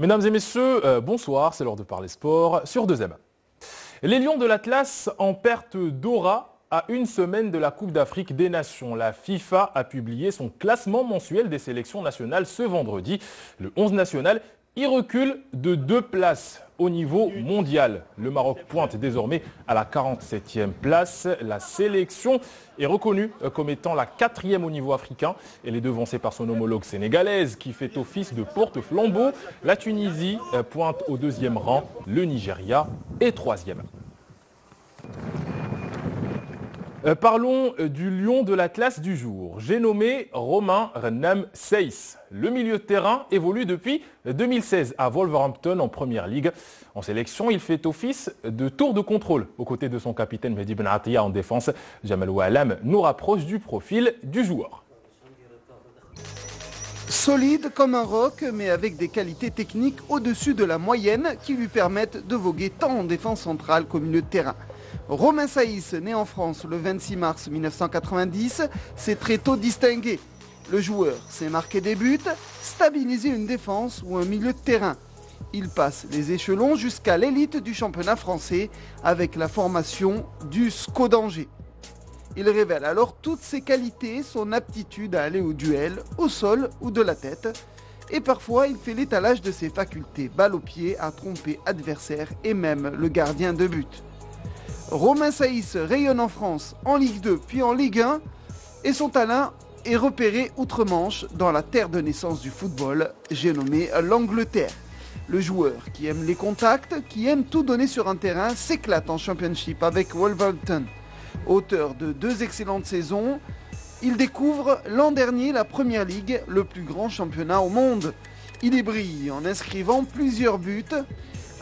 Mesdames et messieurs, bonsoir, c'est l'heure de parler sport sur 2M. Les Lions de l'Atlas en perte d'aura à une semaine de la Coupe d'Afrique des Nations. La FIFA a publié son classement mensuel des sélections nationales ce vendredi. Le 11 national y recule de 2 places au niveau mondial. Le Maroc pointe désormais à la 47e place. La sélection est reconnue comme étant la 4e au niveau africain. Elle est devancée par son homologue sénégalaise qui fait office de porte-flambeau. La Tunisie pointe au 2e rang. Le Nigeria est 3e. Parlons du lion de l'Atlas du jour. J'ai nommé Romain Ramsey. Le milieu de terrain évolue depuis 2016 à Wolverhampton en Première Ligue. En sélection, il fait office de tour de contrôle aux côtés de son capitaine Mehdi Ben Attia en défense. Jamal Oualam nous rapproche du profil du joueur. Solide comme un roc, mais avec des qualités techniques au-dessus de la moyenne qui lui permettent de voguer tant en défense centrale qu'au milieu de terrain. Romain Saïs, né en France le 26 mars 1990, s'est très tôt distingué. Le joueur s'est marqué des buts, stabilisé une défense ou un milieu de terrain. Il passe les échelons jusqu'à l'élite du championnat français avec la formation du SCO d'Angers. Il révèle alors toutes ses qualités, son aptitude à aller au duel, au sol ou de la tête. Et parfois, il fait l'étalage de ses facultés, balle au pied, à tromper adversaire et même le gardien de but. Romain Saïs rayonne en France, en Ligue 2 puis en Ligue 1 et son talent est repéré outre-Manche dans la terre de naissance du football, j'ai nommé l'Angleterre. Le joueur qui aime les contacts, qui aime tout donner sur un terrain, s'éclate en Championship avec Wolverhampton. Auteur de 2 excellentes saisons, il découvre l'an dernier la Première Ligue, le plus grand championnat au monde. Il y brille en inscrivant plusieurs buts.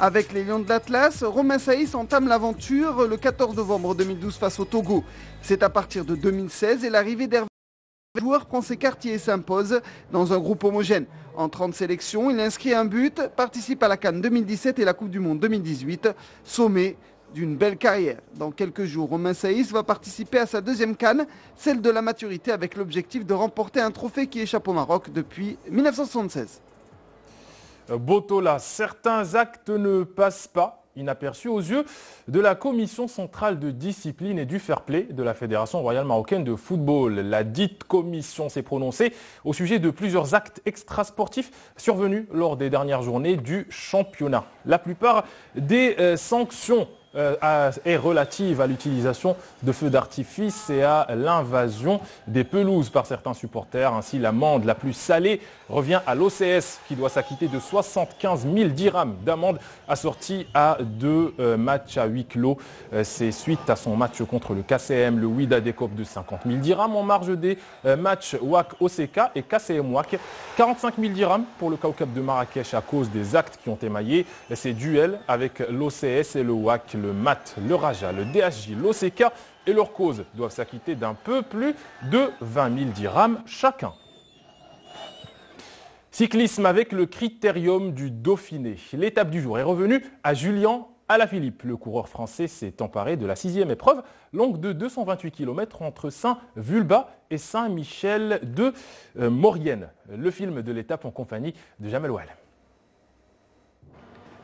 Avec les Lions de l'Atlas, Romain Saïs entame l'aventure le 14 novembre 2012 face au Togo. C'est à partir de 2016 et l'arrivée d'Hervé, le joueur prend ses quartiers et s'impose dans un groupe homogène. En 30 sélections, il inscrit un but, participe à la CAN 2017 et la Coupe du Monde 2018, sommet d'une belle carrière. Dans quelques jours, Romain Saïs va participer à sa 2e CAN, celle de la maturité, avec l'objectif de remporter un trophée qui échappe au Maroc depuis 1976. Botola, certains actes ne passent pas inaperçus aux yeux de la Commission centrale de discipline et du fair play de la Fédération royale marocaine de football. La dite commission s'est prononcée au sujet de plusieurs actes extrasportifs survenus lors des dernières journées du championnat. La plupart des sanctions est relative à l'utilisation de feux d'artifice et à l'invasion des pelouses par certains supporters. Ainsi, l'amende la plus salée revient à l'OCS qui doit s'acquitter de 75 000 dirhams d'amende assortie à 2 matchs à huis clos. C'est suite à son match contre le KCM, le Wydad écope de 50 000 dirhams en marge des matchs WAC OCK et KCM WAC. 45 000 dirhams pour le Kawkab de Marrakech à cause des actes qui ont émaillé ces duels avec l'OCS et le WAC. Le MAT, le Raja, le DHJ, l'OCK et leurs causes doivent s'acquitter d'un peu plus de 20 000 dirhams chacun. Cyclisme avec le critérium du Dauphiné. L'étape du jour est revenue à Julian Alaphilippe. Le coureur français s'est emparé de la 6e épreuve, longue de 228 km entre Saint-Vulbas et Saint-Michel de Maurienne. Le film de l'étape en compagnie de Jamal Oualam.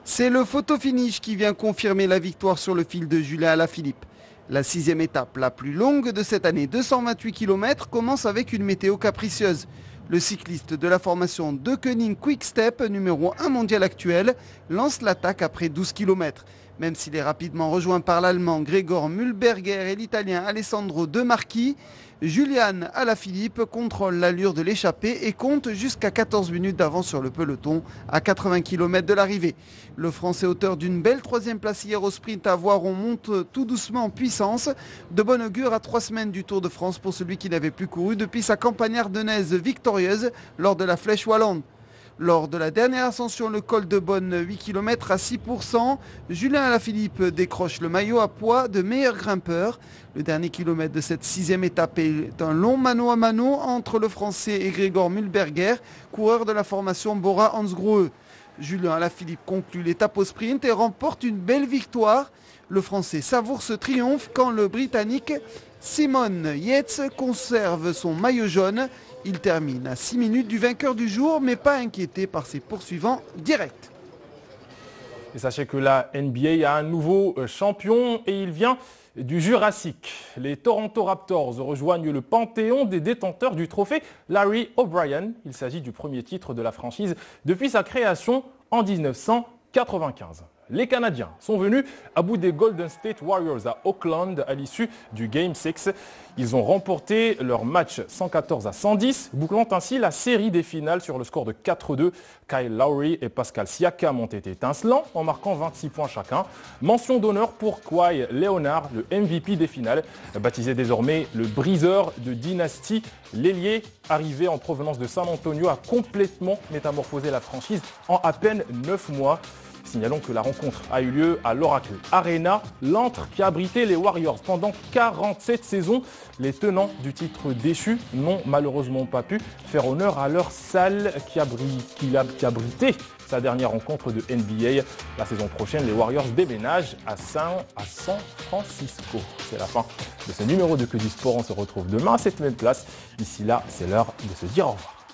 C'est le photo-finish qui vient confirmer la victoire sur le fil de Julian Alaphilippe. La 6e étape, la plus longue de cette année, 228 km, commence avec une météo capricieuse. Le cycliste de la formation De Koning Quick Step, numéro 1 mondial actuel, lance l'attaque après 12 km. Même s'il est rapidement rejoint par l'Allemand Gregor Mühlberger et l'Italien Alessandro De Marchi, Julian Alaphilippe contrôle l'allure de l'échappée et compte jusqu'à 14 minutes d'avance sur le peloton à 80 km de l'arrivée. Le Français, auteur d'une belle 3e place hier au sprint à voir, on monte tout doucement en puissance. De bon augure à 3 semaines du Tour de France pour celui qui n'avait plus couru depuis sa campagne ardennaise victorieuse lors de la Flèche Wallonne. Lors de la dernière ascension, le col de Bonne, 8 km à 6%, Julian Alaphilippe décroche le maillot à poids de meilleur grimpeur. Le dernier kilomètre de cette 6e étape est un long mano à mano entre le Français et Gregor Mühlberger, coureur de la formation Bora Hansgrohe. Julien Alaphilippe conclut l'étape au sprint et remporte une belle victoire. Le Français savoure ce triomphe quand le Britannique Simon Yates conserve son maillot jaune. Il termine à 6 minutes du vainqueur du jour, mais pas inquiété par ses poursuivants directs. Et sachez que la NBA a un nouveau champion et il vient du Jurassique. Les Toronto Raptors rejoignent le panthéon des détenteurs du trophée Larry O'Brien. Il s'agit du premier titre de la franchise depuis sa création en 1995. Les Canadiens sont venus à bout des Golden State Warriors à Auckland à l'issue du Game 6. Ils ont remporté leur match 114-110, bouclant ainsi la série des finales sur le score de 4-2. Kyle Lowry et Pascal Siakam ont été étincelants en marquant 26 points chacun. Mention d'honneur pour Kawhi Leonard, le MVP des finales, baptisé désormais le briseur de dynastie. L'ailier, arrivé en provenance de San Antonio, a complètement métamorphosé la franchise en à peine 9 mois. Signalons que la rencontre a eu lieu à l'Oracle Arena, l'antre qui a abrité les Warriors pendant 47 saisons. Les tenants du titre déchu n'ont malheureusement pas pu faire honneur à leur salle qui abritait sa dernière rencontre de NBA. La saison prochaine, les Warriors déménagent à San Francisco. C'est la fin de ce numéro de Que du Sport. On se retrouve demain à cette même place. D'ici là, c'est l'heure de se dire au revoir.